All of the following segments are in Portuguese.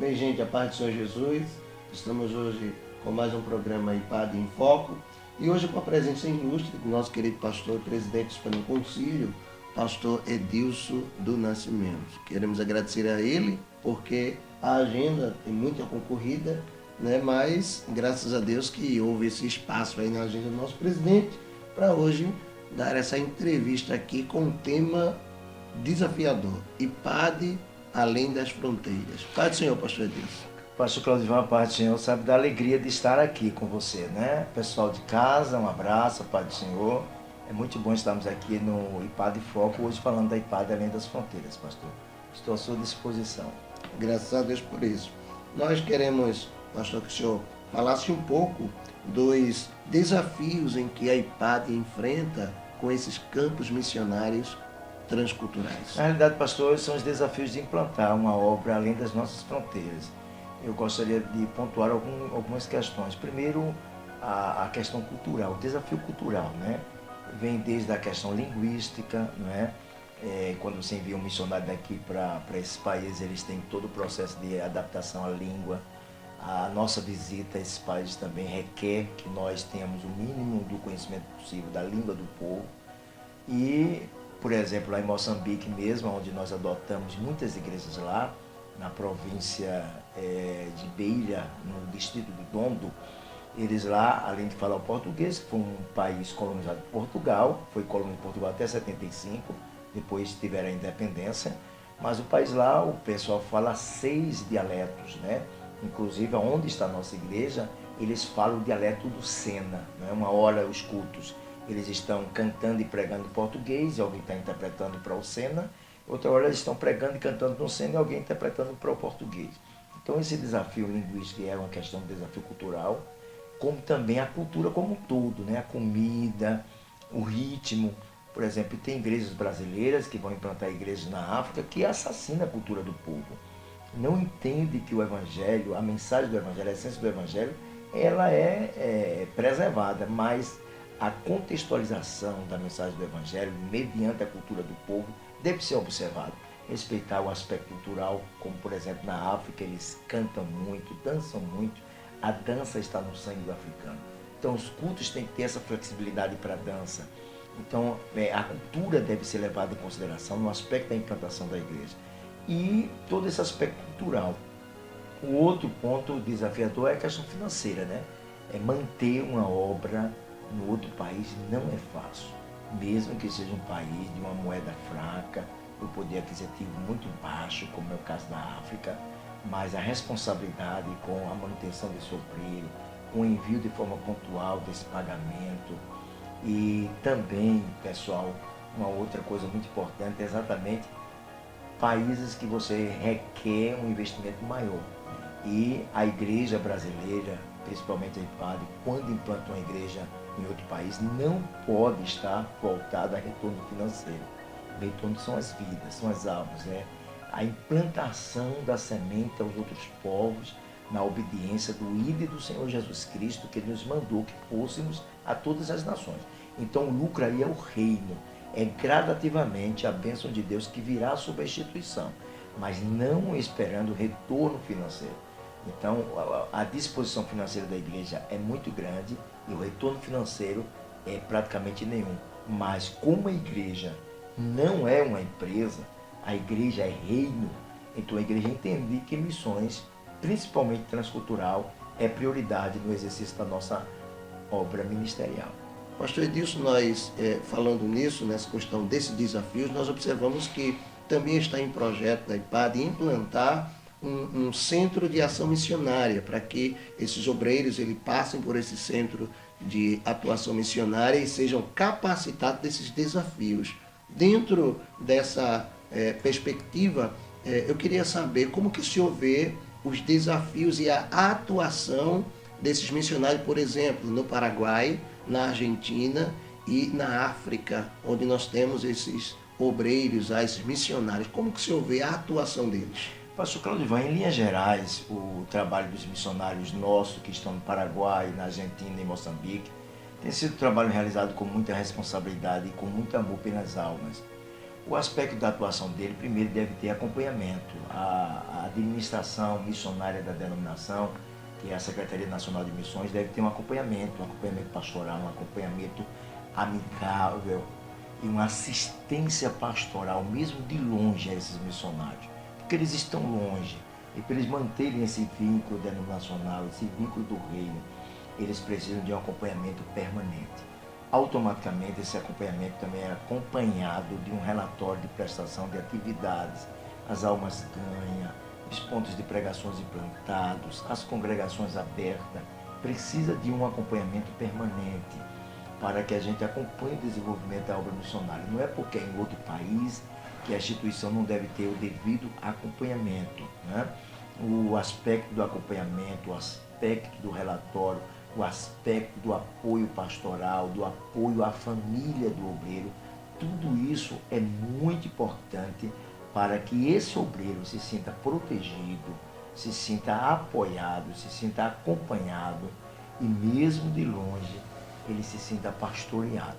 Bem, gente, a paz do Senhor Jesus. Estamos hoje com mais um programa IPAD em Foco. E hoje com a presença ilustre do nosso querido pastor, presidente do Supremo Concílio, pastor Edilson do Nascimento. Queremos agradecer a ele, porque a agenda tem muita concorrida, né? Mas graças a Deus que houve esse espaço aí na agenda do nosso presidente para hoje dar essa entrevista aqui com um tema desafiador: IPAD além das fronteiras. Pai do Senhor, pastor Edilson. Pastor Claudivan, a paz do Senhor, sabe da alegria de estar aqui com você, né? Pessoal de casa, um abraço, a paz do Senhor. É muito bom estarmos aqui no IPAD Foco, hoje falando da IPAD além das fronteiras, pastor. Estou à sua disposição. Graças a Deus por isso. Nós queremos, pastor, que o senhor falasse um pouco dos desafios em que a IPAD enfrenta com esses campos missionários transculturais. Na realidade, pastor, são os desafios de implantar uma obra além das nossas fronteiras. Eu gostaria de pontuar algumas questões. Primeiro, a questão cultural, o desafio cultural, né? Vem desde a questão linguística, né? Quando você envia um missionário daqui para esses países, eles têm todo o processo de adaptação à língua. A nossa visita a esses países também requer que nós tenhamos o mínimo do conhecimento possível da língua do povo. E, por exemplo, lá em Moçambique mesmo, onde nós adotamos muitas igrejas lá, na província de Beira, no distrito de Dondo, eles lá, além de falar o português, que foi um país colonizado por Portugal, foi colônia de Portugal até 75, depois tiveram a independência, mas o país lá, o pessoal fala 6 dialetos, né? Inclusive, onde está a nossa igreja, eles falam o dialeto do Sena, né? Uma hora os cultos, eles estão cantando e pregando em português, e alguém está interpretando para o Sena, outra hora eles estão pregando e cantando no Sena e alguém interpretando para o português. Então esse desafio linguístico é uma questão de desafio cultural, como também a cultura como um todo, né? A comida, o ritmo. Por exemplo, tem igrejas brasileiras que vão implantar igrejas na África que assassinam a cultura do povo. Não entende que o Evangelho, a mensagem do Evangelho, a essência do Evangelho, ela é preservada, mas a contextualização da mensagem do Evangelho, mediante a cultura do povo, deve ser observado. Respeitar o aspecto cultural, como por exemplo na África, eles cantam muito, dançam muito, a dança está no sangue do africano. Então os cultos têm que ter essa flexibilidade para a dança. Então a cultura deve ser levada em consideração no aspecto da implantação da igreja. E todo esse aspecto cultural. O outro ponto desafiador é a questão financeira, né? Manter uma obra no outro país não é fácil. Mesmo que seja um país de uma moeda fraca, o poder aquisitivo muito baixo, como é o caso da África, mas a responsabilidade com a manutenção desse obreiro, com o envio de forma pontual desse pagamento. E também, pessoal, uma outra coisa muito importante é exatamente países que você requer um investimento maior. E a igreja brasileira, principalmente a IPAD, quando implanta uma igreja em outro país, não pode estar voltada a retorno financeiro. O retorno são as vidas, são as almas, né? A implantação da semente aos outros povos, na obediência do ídolo do Senhor Jesus Cristo, que Ele nos mandou que fôssemos a todas as nações. Então o lucro aí é o reino, é gradativamente a bênção de Deus que virá sobre a instituição, mas não esperando retorno financeiro. Então a disposição financeira da igreja é muito grande e o retorno financeiro é praticamente nenhum. Mas como a igreja não é uma empresa, a igreja é reino, então a igreja entende que missões, principalmente transcultural, é prioridade no exercício da nossa obra ministerial. Pastor Edilson, nós falando nisso, nessa questão desses desafios, nós observamos que também está em projeto da IPAD implantar um centro de ação missionária, para que esses obreiros passem por esse centro de atuação missionária e sejam capacitados desses desafios. Dentro dessa perspectiva, eu queria saber como que o senhor vê os desafios e a atuação desses missionários, por exemplo, no Paraguai, na Argentina e na África, onde nós temos esses obreiros, esses missionários. Como que o senhor vê a atuação deles? Pastor Claudivan, em linhas gerais, o trabalho dos missionários nossos que estão no Paraguai, na Argentina e em Moçambique tem sido um trabalho realizado com muita responsabilidade e com muito amor pelas almas. O aspecto da atuação dele, primeiro, deve ter acompanhamento. A administração missionária da denominação, que é a Secretaria Nacional de Missões, deve ter um acompanhamento pastoral, um acompanhamento amigável e uma assistência pastoral, mesmo de longe, a esses missionários. Porque eles estão longe, e para eles manterem esse vínculo denominacional, esse vínculo do reino, eles precisam de um acompanhamento permanente. Automaticamente esse acompanhamento também é acompanhado de um relatório de prestação de atividades, as almas ganhas, os pontos de pregações implantados, as congregações abertas. Precisa de um acompanhamento permanente para que a gente acompanhe o desenvolvimento da obra missionária. Não é porque é em outro país que a instituição não deve ter o devido acompanhamento, né? O aspecto do acompanhamento, o aspecto do relatório, o aspecto do apoio pastoral, do apoio à família do obreiro, tudo isso é muito importante para que esse obreiro se sinta protegido, se sinta apoiado, se sinta acompanhado e mesmo de longe ele se sinta pastoreado.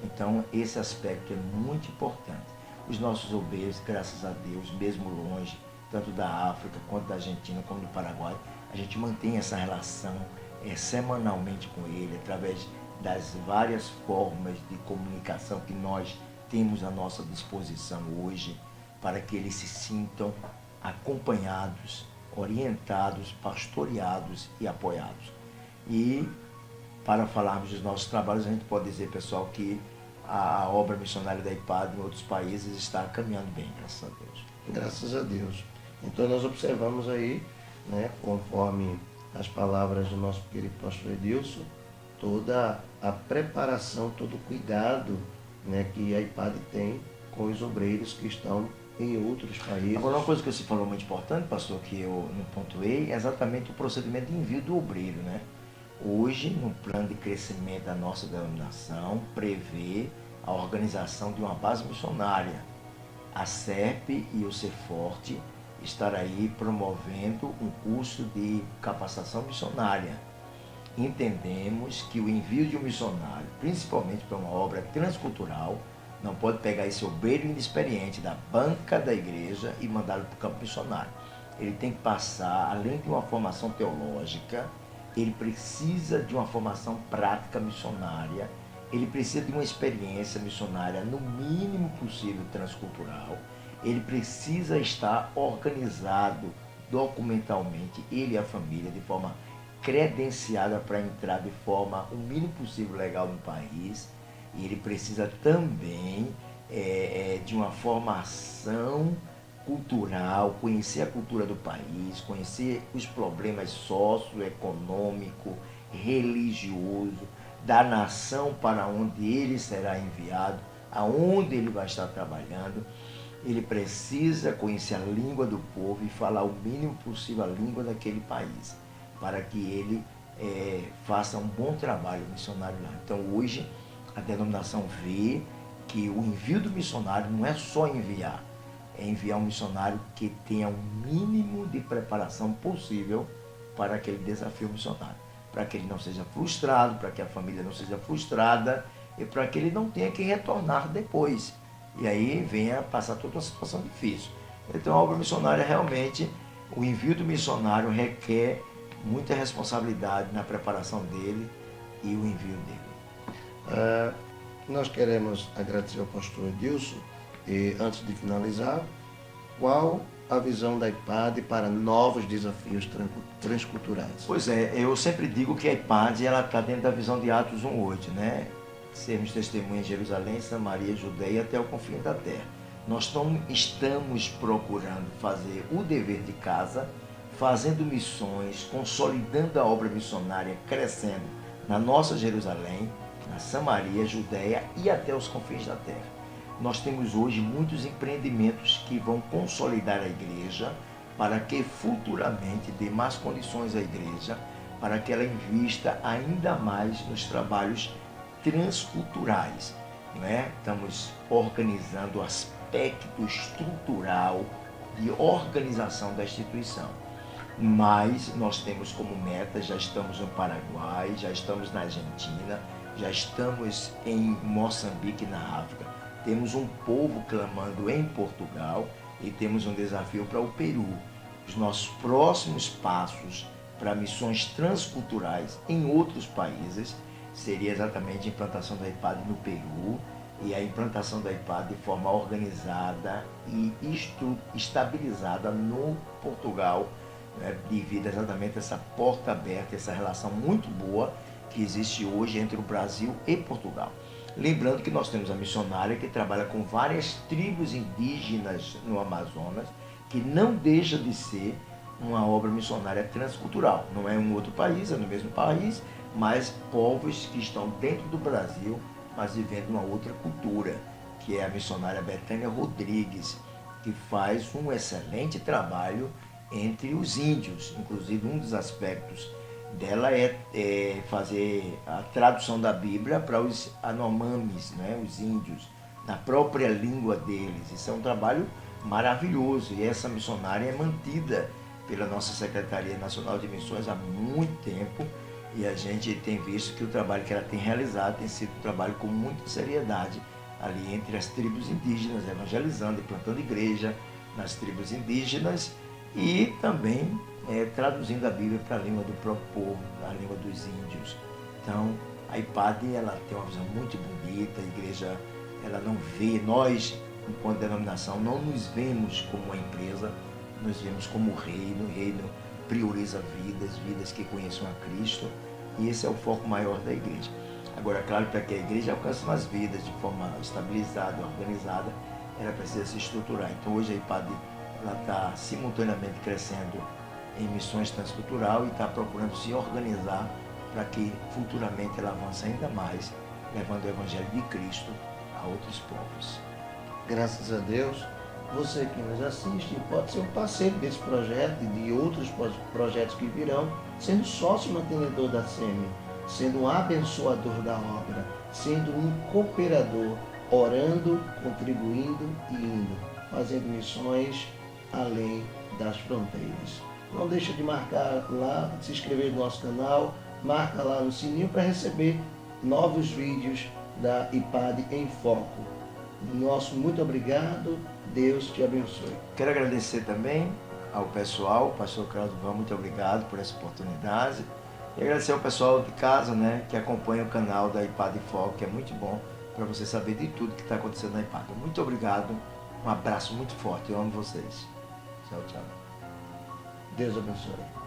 Então esse aspecto é muito importante. Os nossos obreiros, graças a Deus, mesmo longe, tanto da África quanto da Argentina, como do Paraguai, a gente mantém essa relação semanalmente com ele, através das várias formas de comunicação que nós temos à nossa disposição hoje, para que eles se sintam acompanhados, orientados, pastoreados e apoiados. E para falarmos dos nossos trabalhos, a gente pode dizer, pessoal, que a obra missionária da IPAD em outros países está caminhando bem, graças a Deus. Graças a Deus. Então nós observamos aí, né, conforme as palavras do nosso querido pastor Edilson, toda a preparação, todo o cuidado, né, que a IPAD tem com os obreiros que estão em outros países. Agora, uma coisa que você falou muito importante, pastor, que eu não pontuei, é exatamente o procedimento de envio do obreiro, né? Hoje, no plano de crescimento da nossa denominação, prevê a organização de uma base missionária. A SERP e o CEFORTE estar aí promovendo um curso de capacitação missionária. Entendemos que o envio de um missionário, principalmente para uma obra transcultural, não pode pegar esse obreiro inexperiente da banca da igreja e mandá-lo para o campo missionário. Ele tem que passar, além de uma formação teológica, ele precisa de uma formação prática missionária, ele precisa de uma experiência missionária, no mínimo possível, transcultural. Ele precisa estar organizado documentalmente, ele e a família, de forma credenciada para entrar de forma o mínimo possível legal no país. E ele precisa também de uma formação cultural, conhecer a cultura do país, conhecer os problemas socioeconômico, religioso, da nação para onde ele será enviado, aonde ele vai estar trabalhando. Ele precisa conhecer a língua do povo e falar o mínimo possível a língua daquele país, para que ele faça um bom trabalho missionário lá. Então hoje a denominação vê que o envio do missionário não é só enviar, é enviar um missionário que tenha o mínimo de preparação possível para aquele desafio missionário, para que ele não seja frustrado, para que a família não seja frustrada e para que ele não tenha que retornar depois. E aí venha passar toda uma situação difícil. Então a obra missionária realmente, o envio do missionário requer muita responsabilidade na preparação dele e o envio dele. Nós queremos agradecer ao pastor Edilson e, antes de finalizar, qual a visão da IPAD para novos desafios transculturais? Pois é, eu sempre digo que a IPAD está dentro da visão de Atos 1:8, né? Sermos testemunhas em Jerusalém, Samaria, Judeia até o confim da terra. Nós estamos procurando fazer o dever de casa, fazendo missões, consolidando a obra missionária, crescendo na nossa Jerusalém, na Samaria, Judeia e até os confins da terra. Nós temos hoje muitos empreendimentos que vão consolidar a igreja para que futuramente dê mais condições à igreja, para que ela invista ainda mais nos trabalhos transculturais. Né? Estamos organizando o aspecto estrutural de organização da instituição. Mas nós temos como meta, já estamos no Paraguai, já estamos na Argentina, já estamos em Moçambique, na África, temos um povo clamando em Portugal e temos um desafio para o Peru. Os nossos próximos passos para missões transculturais em outros países seria exatamente a implantação da IPAD no Peru e a implantação da IPAD de forma organizada e estabilizada no Portugal, né, devido exatamente a essa porta aberta, essa relação muito boa que existe hoje entre o Brasil e Portugal. Lembrando que nós temos a missionária que trabalha com várias tribos indígenas no Amazonas, que não deixa de ser uma obra missionária transcultural. Não é um outro país, é no mesmo país, mas povos que estão dentro do Brasil, mas vivendo uma outra cultura, que é a missionária Betânia Rodrigues, que faz um excelente trabalho entre os índios. Inclusive, um dos aspectos dela é fazer a tradução da Bíblia para os Anomamis, né, os índios, na própria língua deles. Isso é um trabalho maravilhoso e essa missionária é mantida pela nossa Secretaria Nacional de Missões há muito tempo e a gente tem visto que o trabalho que ela tem realizado tem sido um trabalho com muita seriedade ali entre as tribos indígenas, evangelizando e plantando igreja nas tribos indígenas e também traduzindo a Bíblia para a língua do próprio povo, a língua dos índios. Então, a IPAD ela tem uma visão muito bonita, a igreja ela não vê, nós, enquanto denominação, não nos vemos como uma empresa, nos vemos como reino, o reino prioriza vidas que conheçam a Cristo, e esse é o foco maior da igreja. Agora, claro, para que a igreja alcance mais vidas de forma estabilizada, organizada, ela precisa se estruturar. Então, hoje a IPAD está simultaneamente crescendo em missões transcultural e está procurando se organizar para que futuramente ela avance ainda mais, levando o Evangelho de Cristo a outros povos. Graças a Deus, você que nos assiste pode ser um parceiro desse projeto e de outros projetos que virão, sendo sócio mantenedor da SEMI, sendo um abençoador da obra, sendo um cooperador, orando, contribuindo e indo, fazendo missões além das fronteiras. Não deixa de marcar lá, se inscrever no nosso canal, marca lá no sininho para receber novos vídeos da IPAD em Foco. Nosso muito obrigado, Deus te abençoe. Quero agradecer também ao pessoal, pastor Carlos Van, muito obrigado por essa oportunidade. E agradecer ao pessoal de casa, né, que acompanha o canal da IPAD em Foco, que é muito bom para você saber de tudo que está acontecendo na IPAD. Muito obrigado, um abraço muito forte, eu amo vocês. Tchau, tchau. Deus abençoe.